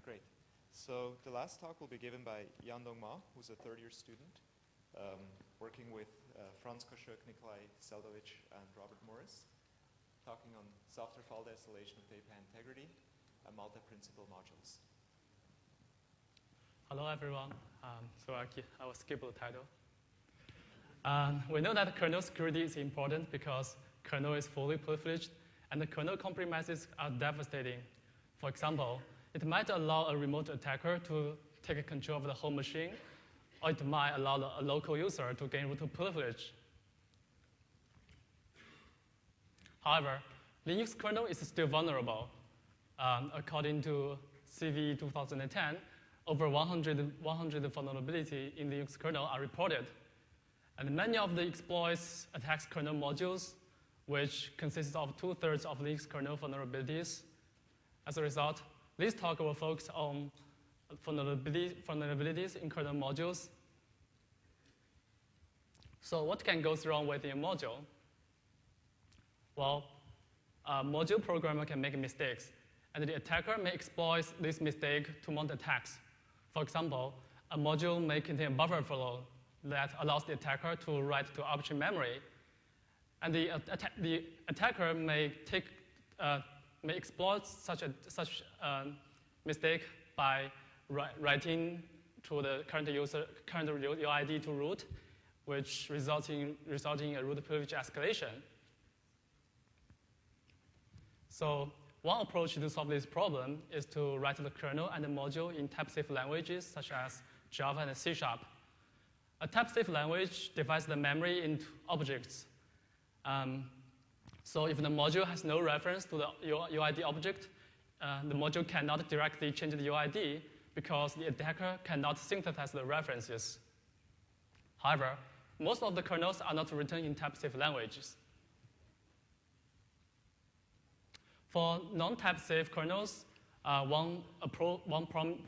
Great. So the last talk will be given by Yandong Ma, who's a third-year student, working with Franz Koschuk, Nikolai Seldovich, and Robert Morris, talking on software file isolation with API integrity and multi-principal modules. Hello, everyone. So I will skip the title. We know that kernel security is important because kernel is fully privileged, and the kernel compromises are devastating. For example, it might allow a remote attacker to take control of the whole machine, or it might allow a local user to gain root privilege. However, Linux kernel is still vulnerable. According to CVE 2010, over 100 vulnerabilities in Linux kernel are reported. And many of the exploits attack kernel modules, which consists of 2/3 of Linux kernel vulnerabilities. As a result, this talk will focus on vulnerabilities in kernel modules. So what can go wrong with a module? Well, a module programmer can make mistakes, and the attacker may exploit this mistake to mount attacks. For example, a module may contain a buffer overflow that allows the attacker to write to arbitrary memory, and the attacker may exploit such a mistake by writing to the current UID to root, which resulting in a root privilege escalation. So one approach to solve this problem is to write the kernel and the module in type-safe languages such as Java and C#. A type-safe language divides the memory into objects. So if the module has no reference to the UID object, the module cannot directly change the UID because the attacker cannot synthesize the references. However, most of the kernels are not written in type-safe languages. For non-type-safe kernels, one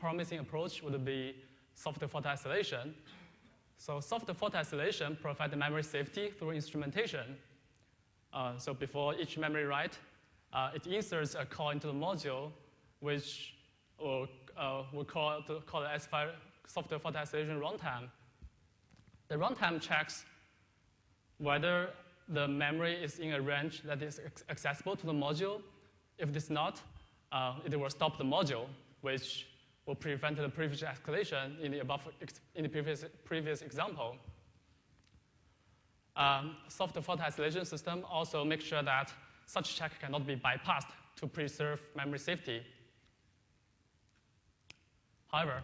promising approach would be software fault isolation. So software fault isolation provides memory safety through instrumentation. So before each memory write, it inserts a call into the module, which we'll call the LXFi software fault isolation runtime. The runtime checks whether the memory is in a range that is accessible to the module. If it is not, it will stop the module, which will prevent the privilege escalation in the previous example. Software fault isolation system also makes sure that such check cannot be bypassed to preserve memory safety. However,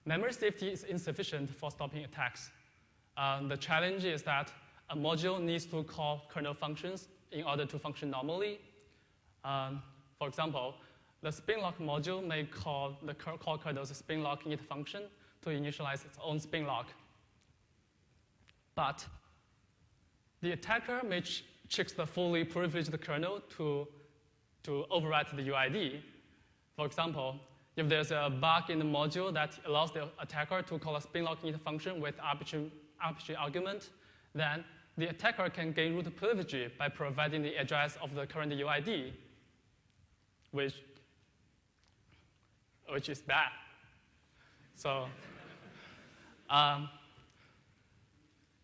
memory safety is insufficient for stopping attacks. The challenge is that a module needs to call kernel functions in order to function normally. For example, the spin lock module may call the call kernel's spin lock init function to initialize its own spin lock. But the attacker may check the fully privileged kernel to overwrite the UID. For example, if there's a bug in the module that allows the attacker to call a spin lock init function with arbitrary argument, then the attacker can gain root privilege by providing the address of the current UID, which is bad. So,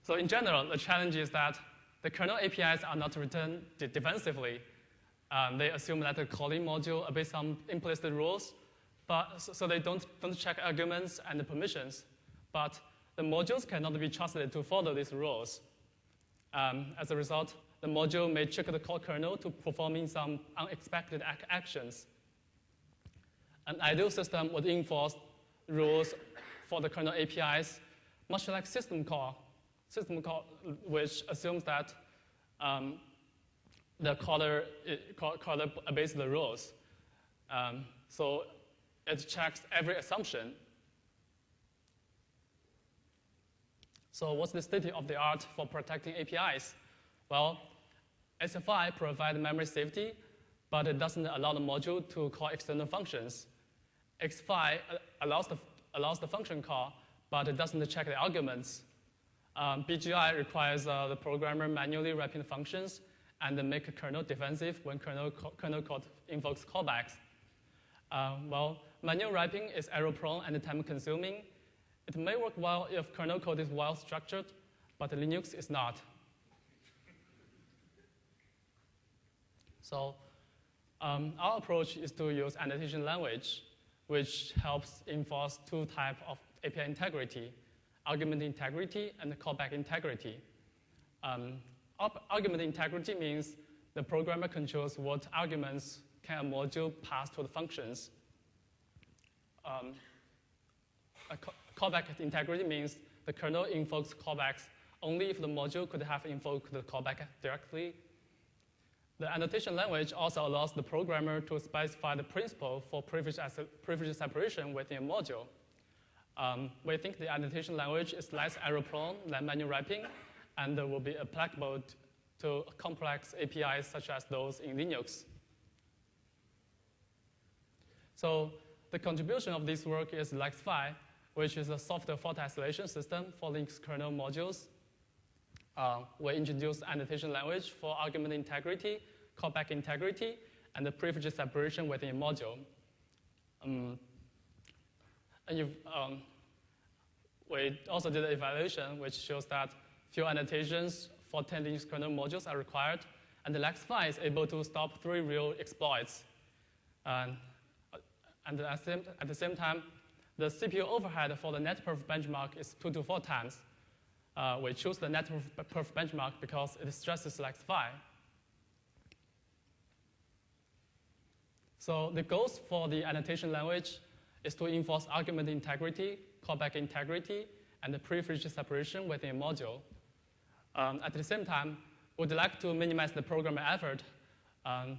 so in general, the challenge is that the kernel APIs are not written defensively. They assume that the calling module obeys some implicit rules, so they don't check arguments and the permissions. But the modules cannot be trusted to follow these rules. As a result, the module may check the call kernel to performing some unexpected actions. An ideal system would enforce rules for the kernel APIs, much like system call, which assumes that the caller obeys the rules. So it checks every assumption. So what's the state of the art for protecting APIs? Well, LXFi provides memory safety, but it doesn't allow the module to call external functions. LXFi allows the function call, but it doesn't check the arguments. BGI requires the programmer manually wrapping functions and make a kernel defensive when kernel code invokes callbacks. Well, manual wrapping is error-prone and time-consuming. It may work well if kernel code is well-structured, but Linux is not. So our approach is to use annotation language, which helps enforce two types of API integrity, argument integrity and callback integrity. Argument integrity means the programmer controls what arguments can a module pass to the functions. Callback integrity means the kernel invokes callbacks only if the module could have invoked the callback directly. The annotation language also allows the programmer to specify the principle for privilege separation within a module. We think the annotation language is less error-prone than manual wrapping and will be applicable to complex APIs such as those in Linux. So the contribution of this work is LXFi, which is a software fault isolation system for Linux kernel modules. We introduced annotation language for argument integrity, callback integrity, and the privilege separation within a module. We also did an evaluation which shows that few annotations for 10 Linux kernel modules are required, and the LXFi is able to stop 3 real exploits. And at the same time, the CPU overhead for the netperf benchmark is 2 to 4 times. We choose the netperf benchmark because it stresses LXFi. So the goals for the annotation language is to enforce argument integrity, callback integrity, and the privilege separation within a module. At the same time, we would like to minimize the programmer effort.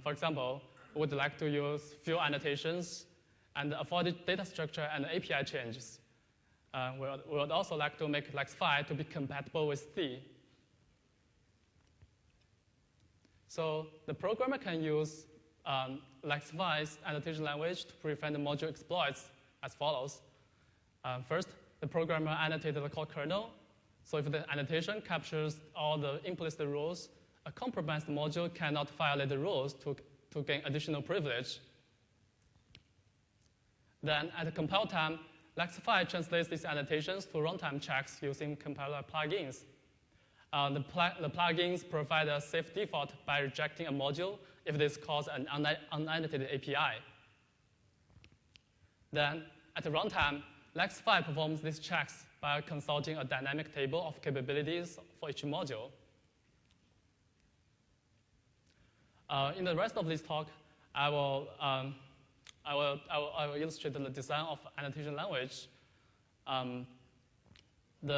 For example, we would like to use few annotations and avoid data structure and API changes. We would also like to make LXFi to be compatible with C. So the programmer can use LXFi's annotation language to prevent the module exploits as follows. First, the programmer annotated the core kernel. So if the annotation captures all the implicit rules, a compromised module cannot violate the rules to gain additional privilege. Then at the compile time, LXFi translates these annotations to runtime checks using compiler plugins. The plugins provide a safe default by rejecting a module if this calls an unannotated API. Then at the runtime, LXFi performs these checks by consulting a dynamic table of capabilities for each module. In the rest of this talk, I will illustrate the design of annotation language. The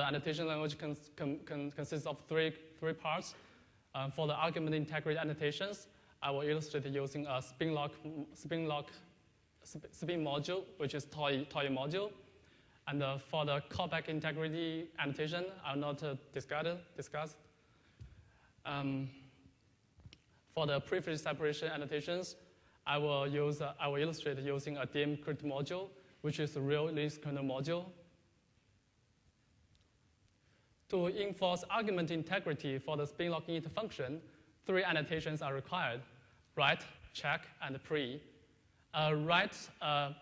annotation language consists of three parts. For the argument integrity annotations, I will illustrate using a spin module, which is toy module. And for the callback integrity annotation, I will not discuss. For the privilege separation annotations, I will illustrate using a integrit module, which is a real Linux kernel module. To enforce argument integrity for the spin lock init function, 3 annotations are required: write, check, and pre. Write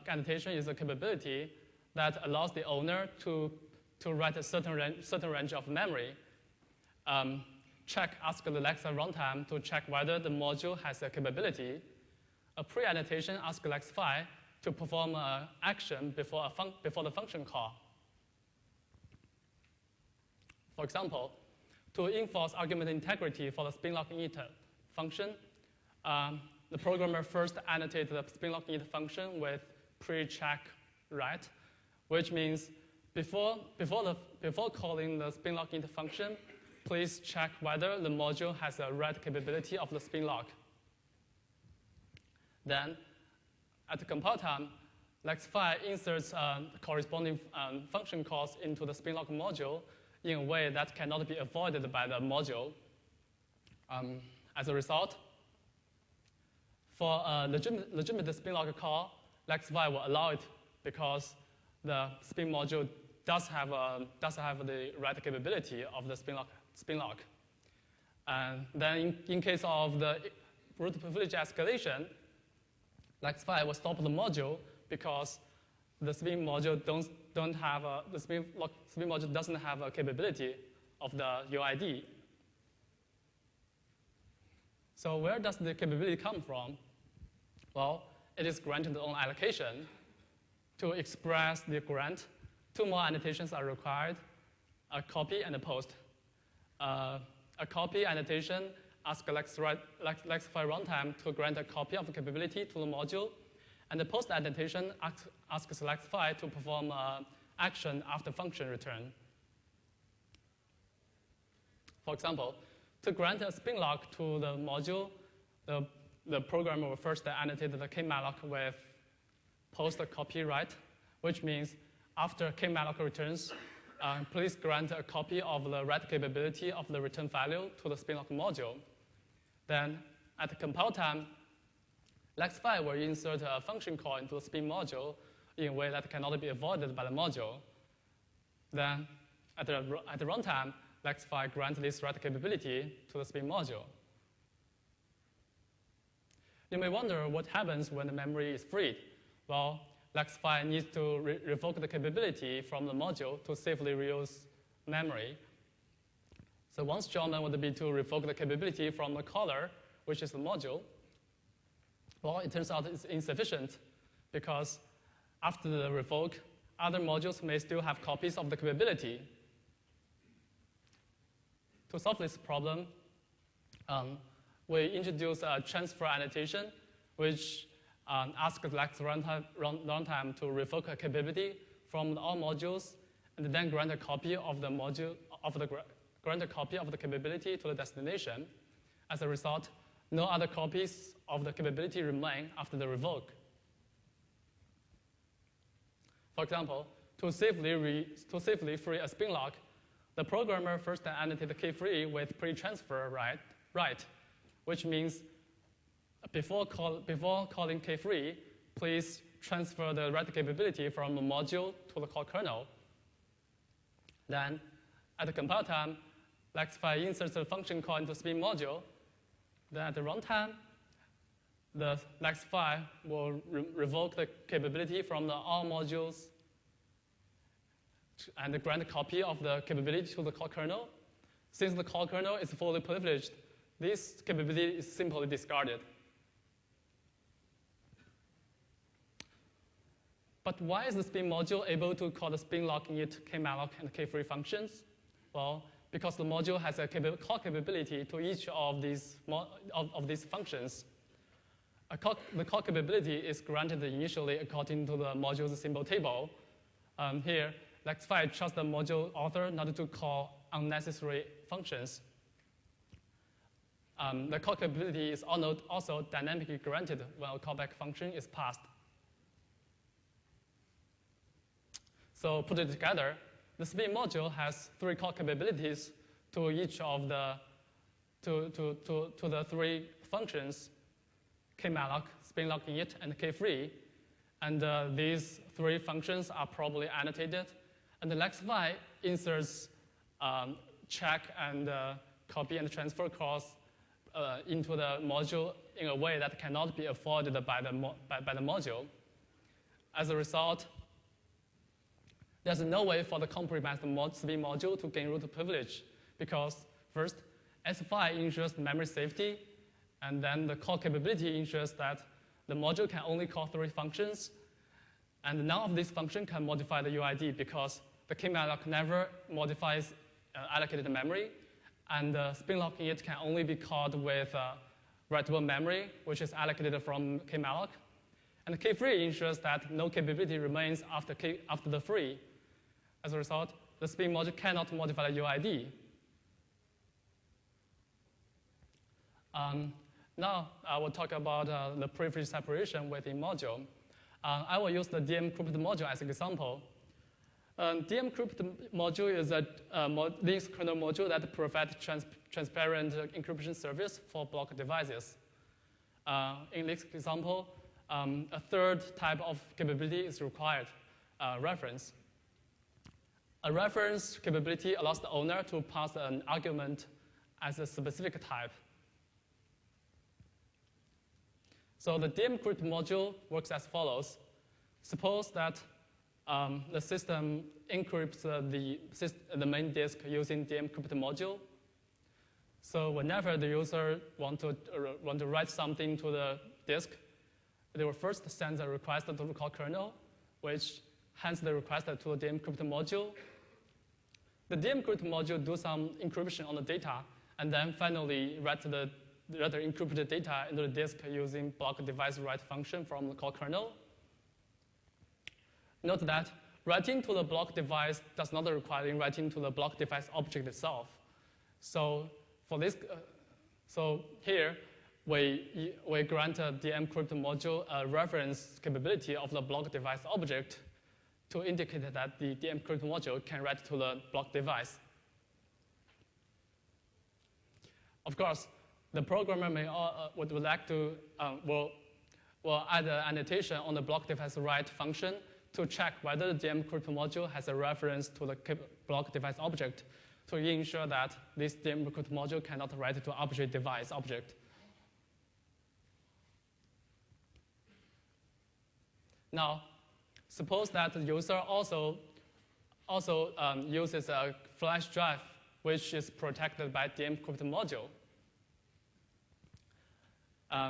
annotation is a capability that allows the owner to write a certain range of memory. Check asks the LXFi runtime to check whether the module has a capability. A pre-annotation asks LXFi to perform an action before the function call. For example, to enforce argument integrity for the spin-lock init function, the programmer first annotates the spin-lock init function with pre-check write, which means before calling the spin-lock init function, please check whether the module has a write capability of the spin-lock. Then, at the compile time, LXFi inserts corresponding function calls into the spin-lock module in a way that cannot be avoided by the module. As a result, for a legitimate spin-lock call, LXFi will allow it because the spin module does have the write capability of the spin-lock. And then in case of the root privilege escalation, LXFi will stop the module because the spin module don't have the spin module doesn't have a capability of the UID. So where does the capability come from? Well, it is granted on allocation. To express the grant, 2 more annotations are required, a copy and a post. A copy annotation asks LXFi runtime to grant a copy of the capability to the module, and the post annotation asks LXFi to perform action after function return. For example, to grant a spin lock to the module, the programmer will first annotate the kmalloc with post copy write, which means after kmalloc returns, please grant a copy of the write capability of the return value to the spin lock module. Then at the compile time, LXFi will insert a function call into the spin module in a way that cannot be avoided by the module. Then at the runtime, LXFi grants this write capability to the spin module. You may wonder what happens when the memory is freed. Well, LXFi needs to revoke the capability from the module to safely reuse memory. So one Strawman would be to revoke the capability from the caller, which is the module. Well, it turns out it's insufficient because after the revoke, other modules may still have copies of the capability. To solve this problem, we introduce a transfer annotation, which asks the LXFi runtime to revoke a capability from all modules, and then grant a copy of the capability to the destination. As a result, no other copies of the capability remain after the revoke. For example, to safely free a spin lock, the programmer first annotates the key-free with pre-transfer write, which means before calling key-free, please transfer the write capability from the module to the call kernel. Then, at the compile time, LXFi inserts the function call into the spin module. Then at the runtime, the LXFi will revoke the capability from all modules and grant a copy of the capability to the call kernel. Since the call kernel is fully privileged, this capability is simply discarded. But why is the spin module able to call the spin lock, init, kmalloc, and kfree functions? Well, because the module has a call capability to each of these functions. The call capability is granted initially according to the module's symbol table. Here, LXFi trusts the module author not to call unnecessary functions. The call capability is also dynamically granted when a callback function is passed. So put it together, the spin module has 3 call capabilities to each of the the 3 functions: kmalloc, spin lock init, and kfree. And these 3 functions are properly annotated. And the LXFi inserts check and copy and transfer calls into the module in a way that cannot be avoided by the module. As a result, there's no way for the compromised spin module to gain root privilege because, first, SFI ensures memory safety, and then the call capability ensures that the module can only call 3 functions, and none of these functions can modify the UID because the kmalloc never modifies allocated memory, and the spin lock init can only be called with writable memory, which is allocated from kmalloc. And kfree ensures that no capability remains after the free. As a result, the spin module cannot modify the UID. Now I will talk about the privilege separation within module. I will use the DM-crypt module as an example. DM-crypt module is a Linux kernel module that provides transparent encryption service for block devices. In this example, a third type of capability is required, reference. A reference capability allows the owner to pass an argument as a specific type. So the DM-crypt module works as follows. Suppose that the system encrypts the main disk using the encrypted module. So whenever the user want to write something to the disk, they will first send a request to the kernel, which hands the request to the encrypted module. The encrypted module do some encryption on the data, and then finally write the encrypted data into the disk using block device write function from the kernel. Note that writing to the block device does not require writing to the block device object itself. So for this, so here we grant the encrypted module a reference capability of the block device object to indicate that the encrypted module can write to the block device. Of course, the programmer may would like to will add an annotation on the block device write function to check whether the encrypted module has a reference to the block device object to ensure that this encrypted module cannot write to object device object. Now, suppose that the user also uses a flash drive which is protected by the encrypted module.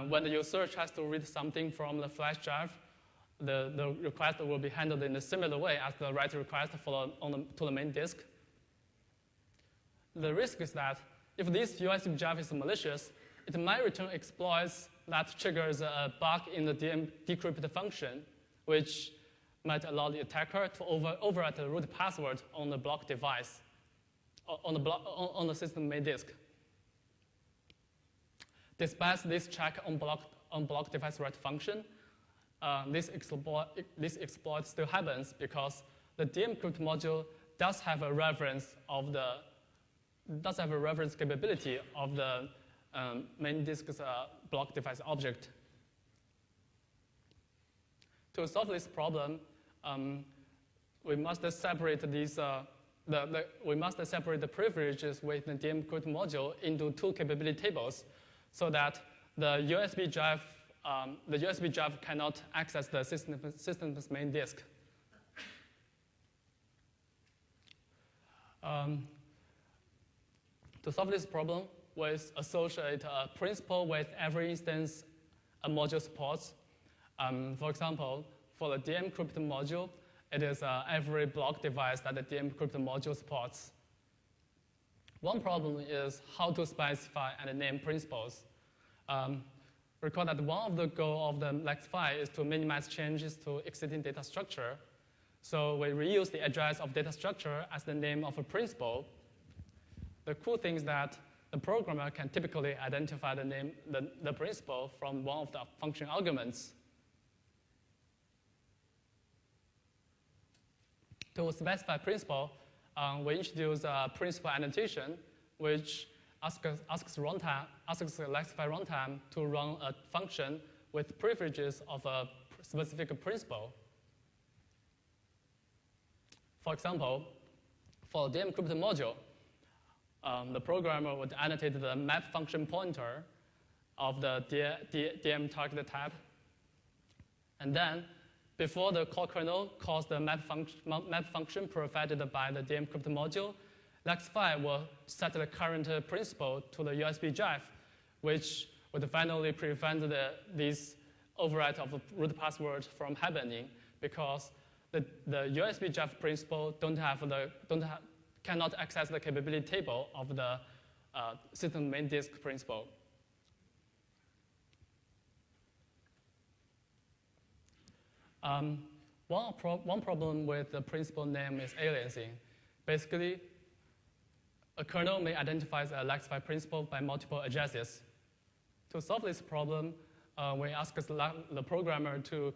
When the user tries to read something from the flash drive, the request will be handled in a similar way as the write request to the main disk. The risk is that if this USB drive is malicious, it might return exploits that triggers a bug in the decrypted function, which might allow the attacker to overwrite the root password on the block device, on the system main disk. Despite this check on block device write function, this exploit still happens because the encrypted module does have a reference capability of the main disk's block device object. To solve this problem, we must separate these. We must separate the privileges with the encrypted module into two capability tables, so that the USB drive cannot access the system's main disk. To solve this problem, we associate a principal with every instance a module supports. For example, for the encrypted module, it is every block device that the encrypted module supports. One problem is how to specify and name principals. Recall that one of the goals of the LXFi is to minimize changes to existing data structure. So we reuse the address of data structure as the name of a principal. The cool thing is that the programmer can typically identify the principal from one of the function arguments. To specify principal, we introduce a principal annotation, which asks LXFi runtime to run a function with privileges of a specific principal. For example, for the encrypted module, the programmer would annotate the map function pointer of the DM target tab, and then before the core kernel calls the map function provided by the encrypted module, LXFi will set the current principal to the USB drive, which would finally prevent this overwrite of the root password from happening, because the USB drive principal cannot access the capability table of the system main disk principal. One problem with the principal name is aliasing. Basically, a kernel may identify a LXFi principal by multiple addresses. To solve this problem, we ask the programmer to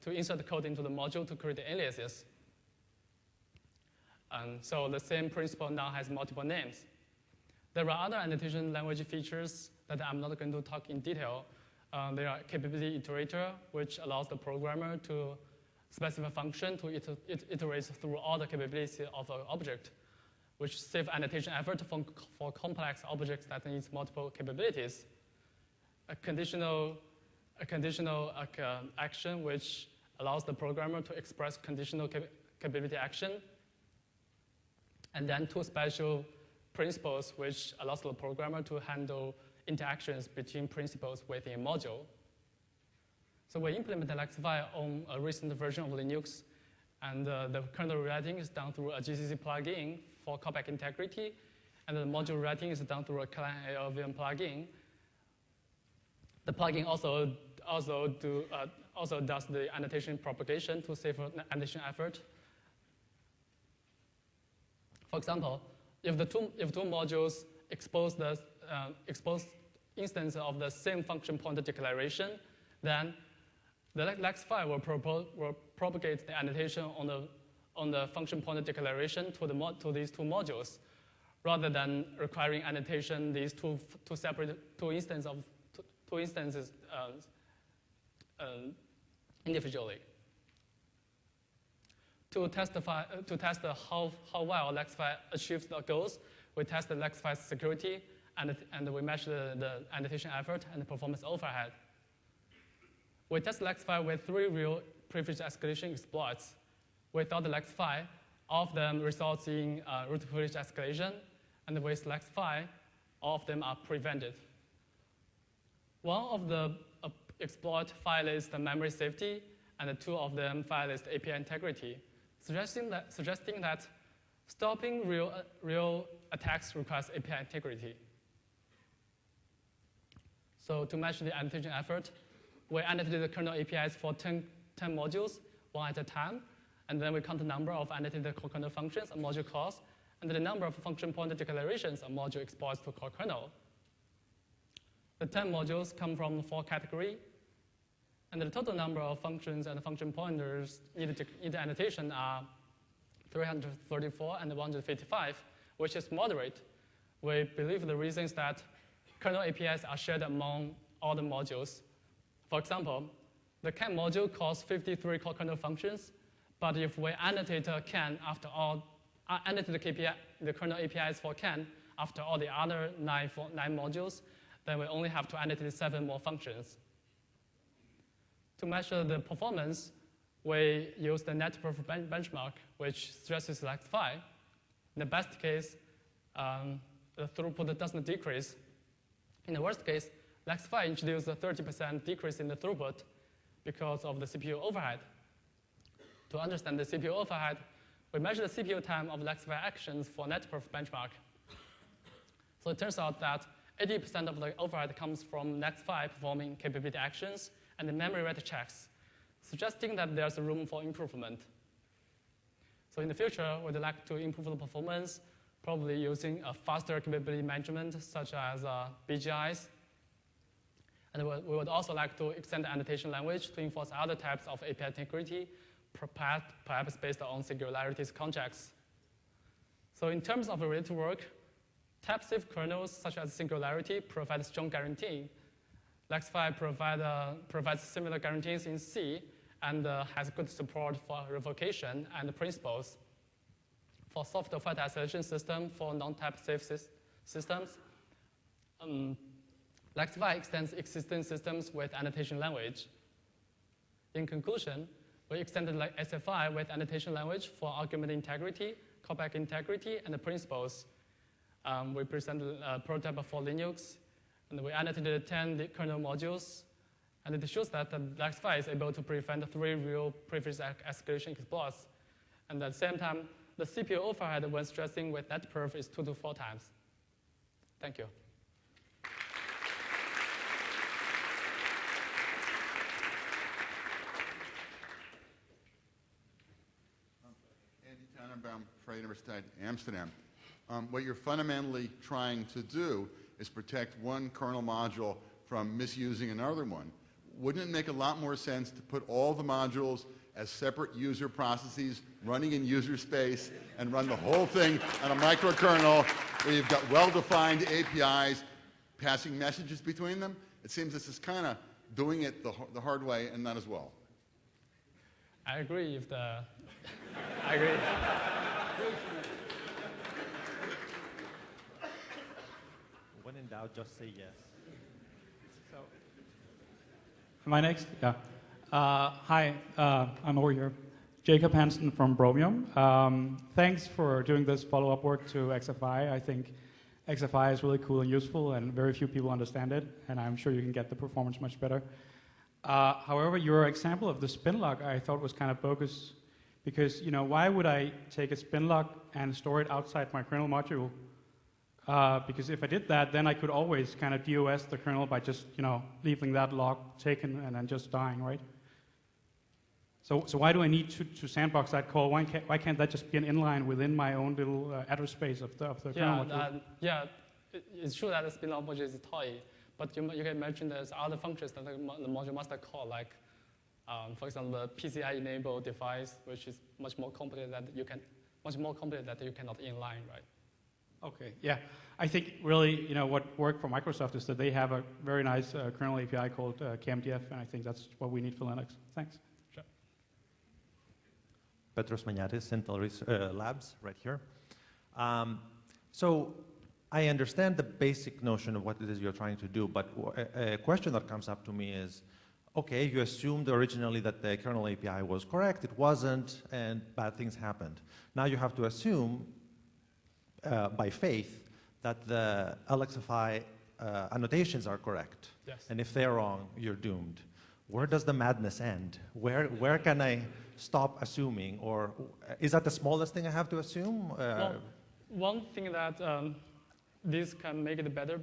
insert the code into the module to create aliases. And so the same principal now has multiple names. There are other annotation language features that I'm not going to talk in detail. There are capability iterator, which allows the programmer to specify a function to iterate through all the capabilities of an object, which save annotation effort for complex objects that needs multiple capabilities. A conditional action, which allows the programmer to express conditional capability action, and then two special principles which allows the programmer to handle interactions between principles within a module. So we implemented LXFi on a recent version of Linux, and the kernel rewriting is done through a GCC plugin for callback integrity, and the module writing is done through a client ALVM plugin. The plugin also does the annotation propagation to save annotation effort. For example, if two modules expose instance of the same function pointer declaration, then the LXFi will propagate the annotation on the function pointer declaration to these two modules, rather than requiring annotation these two instances individually. To test how well LXFi achieves the goals, we test the LXFi's security and we measure the annotation effort and the performance overhead. We test LXFi with 3 real privilege escalation exploits. Without the LXFi, all of them results in root privilege escalation, and with LXFi, all of them are prevented. One of the exploit violates the memory safety, and the 2 of them violates the API integrity, suggesting that stopping real attacks requires API integrity. So to measure the annotation effort, we annotated the kernel APIs for 10 modules, one at a time, and then we count the number of annotated core kernel functions and module calls, and the number of function pointer declarations a module exports to core kernel. The 10 modules come from 4 categories, and the total number of functions and function pointers needed annotation are 334 and 155, which is moderate. We believe the reason is that kernel APIs are shared among all the modules. For example, the can module calls 53 core kernel functions, but if we annotate a can after all, annotate the kernel APIs for can after all the other 9 modules, then we only have to annotate 7 more functions. To measure the performance, we use the net perf benchmark, which stresses LXFi. In the best case, the throughput doesn't decrease. In the worst case, LXFi introduced a 30% decrease in the throughput because of the CPU overhead. To understand the CPU overhead, we measure the CPU time of LXFi actions for net perf benchmark. So it turns out that 80% of the overhead comes from LXFi performing capability actions and the memory rate checks, suggesting that there's room for improvement. So in the future, we'd like to improve the performance, probably using a faster capability management, such as BGIs. And we would also like to extend the annotation language to enforce other types of API integrity, perhaps based on singularities contracts. So in terms of related work, type-safe kernels such as Singularity provide strong guarantee. LXFi provides similar guarantees in C and has good support for revocation and principles. For software file isolation system for non-type-safe systems, LXFi extends existing systems with annotation language. In conclusion, we extended LXFi with annotation language for argument integrity, callback integrity, and the principles. We presented a prototype for Linux, and we annotated 10 kernel modules, and it shows that the LXFi is able to prevent 3 real privilege escalation exploits. And at the same time, the CPU overhead when stressing with net perf is 2 to 4 times. Thank you. Andy Tannenbaum, Vrije Universiteit Amsterdam. What you're fundamentally trying to do is protect one kernel module from misusing another one. Wouldn't it make a lot more sense to put all the modules as separate user processes running in user space and run the whole thing on a microkernel where you've got well-defined APIs passing messages between them? It seems this is kind of doing it the hard way and not as well. I agree. I agree. When in doubt, just say yes. So, am I next? Yeah. Hi, I'm over here. Jacob Hansen from Bromium. Thanks for doing this follow-up work to XFi. I think XFi is really cool and useful, and very few people understand it, and I'm sure you can get the performance much better. However, your example of the spin lock I thought was kind of bogus, because why would I take a spin lock and store it outside my kernel module? Because if I did that, then I could always kind of DOS the kernel by just leaving that lock taken and then just dying, right? So why do I need to sandbox that call? Why can't that just be an inline within my own little address space of the kernel module? It's true that the spin lock module is toy, but you can imagine there's other functions that the module must call, like, for example, the PCI enable device, which is much more complicated that you cannot inline, right? Okay, yeah. I think really, what worked for Microsoft is that they have a very nice kernel API called KMDF, and I think that's what we need for Linux. Thanks. Sure. Petros Maniatis, Intel Labs, right here. So I understand the basic notion of what it is you're trying to do, but a question that comes up to me is, okay, you assumed originally that the kernel API was correct, it wasn't, and bad things happened. Now you have to assume, by faith, that the LXFi annotations are correct. Yes. And if they're wrong, you're doomed. Where does the madness end? Where can I stop assuming? Or is that the smallest thing I have to assume? Well, one thing that this can make it better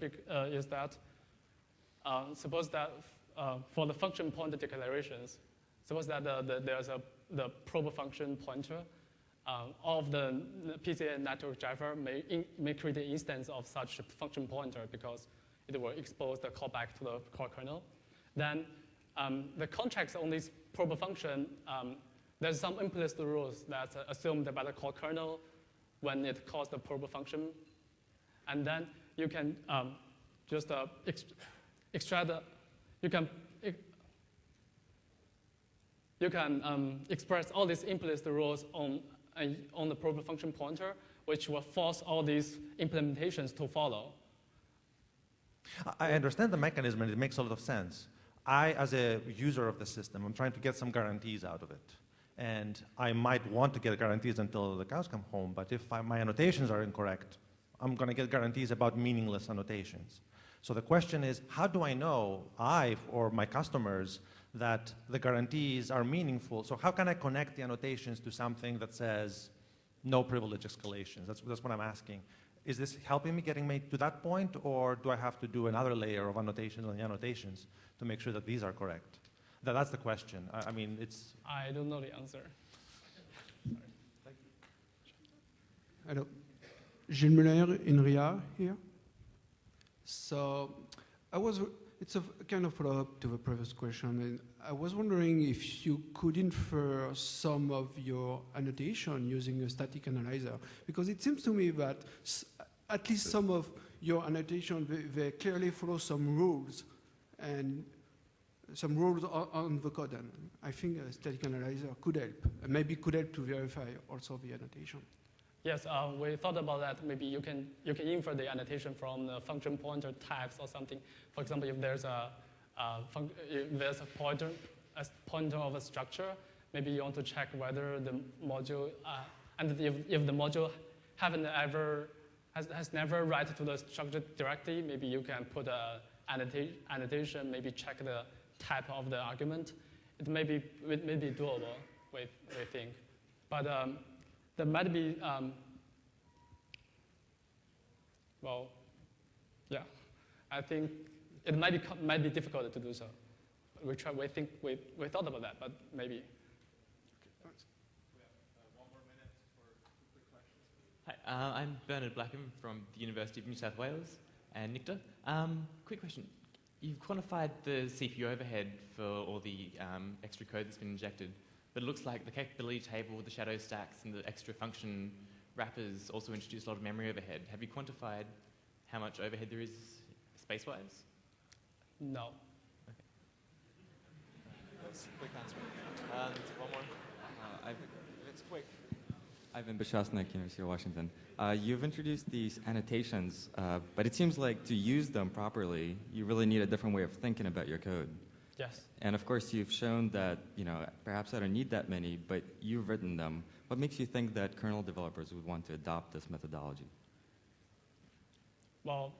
is that suppose that for the function pointer declarations, suppose that there's the probe function pointer. All of the PCA network driver may create an instance of such function pointer because it will expose the callback to the core kernel. Then the context on this probe function, there's some implicit rules that assume by the core kernel when it calls the probe function. And then you can just extract you can express all these implicit rules on the probe function pointer, which will force all these implementations to follow. I understand the mechanism, and it makes a lot of sense. I, as a user of the system, I'm trying to get some guarantees out of it. And I might want to get guarantees until the cows come home, but if my annotations are incorrect, I'm going to get guarantees about meaningless annotations. So the question is, how do I know, I or my customers, that the guarantees are meaningful? So how can I connect the annotations to something that says no privilege escalations? That's what I'm asking. Is this helping me getting me to that point, or do I have to do another layer of annotations on the annotations to make sure that these are correct? That's the question. I mean, it's... I don't know the answer. Sorry. Thank you. Hello. Gilles Muller in RIA here. So it's a kind of follow-up to the previous question. And I was wondering if you could infer some of your annotation using a static analyzer, because it seems to me that at least some of your annotation, they clearly follow some rules and some rules on the code. And I think a static analyzer could help, maybe could help to verify also the annotation. Yes, we thought about that. Maybe you can infer the annotation from the function pointer tags or something. For example, if there's a pointer of a structure, maybe you want to check whether the module and if the module has never write to the structure directly, maybe you can put a annotation, maybe check the type of the argument. It may be doable, we think, but. There might be, well, yeah. I think it might be difficult to do so. We thought about that, but maybe. We have 1 more minute for 2 quick questions. Hi, I'm Bernard Blackham from the University of New South Wales and NICTA. Quick question. You've quantified the CPU overhead for all the extra code that's been injected. But it looks like the capability table with the shadow stacks and the extra function wrappers also introduce a lot of memory overhead. Have you quantified how much overhead there is space-wise? No. Okay. That's a quick answer. And 1 more. It's quick. Ivan Bashasnik, University of Washington. You've introduced these annotations, but it seems like to use them properly, you really need a different way of thinking about your code. Yes. And of course, you've shown that, perhaps I don't need that many, but you've written them. What makes you think that kernel developers would want to adopt this methodology? Well,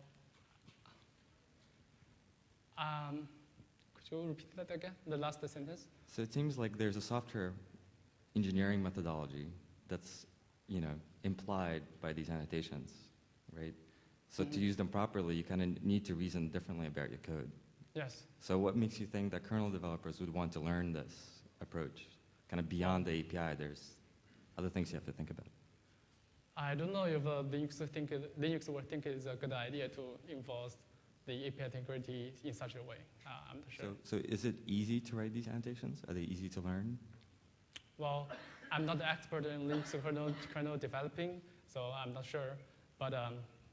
could you repeat that again, the last sentence? So it seems like there's a software engineering methodology that's, implied by these annotations, right? So to use them properly, you kind of need to reason differently about your code. Yes. So what makes you think that kernel developers would want to learn this approach? Kind of beyond the API, there's other things you have to think about. I don't know if Linux will think it's a good idea to enforce the API integrity in such a way. I'm not sure. So is it easy to write these annotations? Are they easy to learn? Well, I'm not the expert in Linux kernel developing, so I'm not sure. But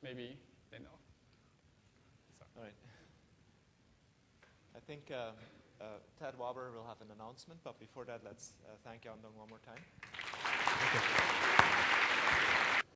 maybe they know. So. All right. I think Ted Waber will have an announcement, but before that, let's thank Yandong one more time.